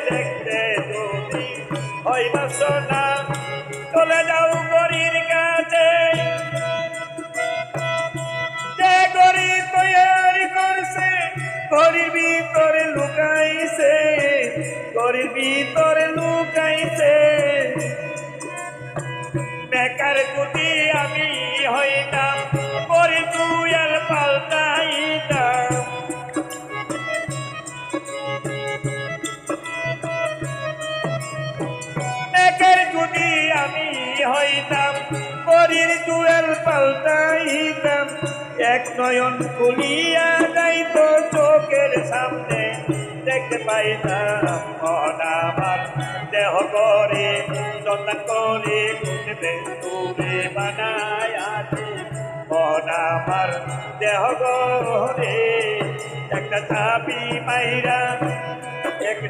দেখতে যদি হয় বাসনা চলে যাও গরির কাছে যে গরি তৈরি করছে গরির ভিতরে লুকাইছে গরির ভিতরে লুকাইছে বেকার গুটি আমি হইতাম গরি তুয়াল পাল্টাইতাম বেকার গুটি আমি হইতাম গরির তুয়াল পাল্টাইতাম এক নয়ন খুলিয়া যাইতো চোখের সামনে দেখতে পাইতাম মন আমার দেহ করে সন্তান করে খুঁজবে তুমি বানায় আছে মন আমার দেহ করে একটা চাবি মাইরা একটা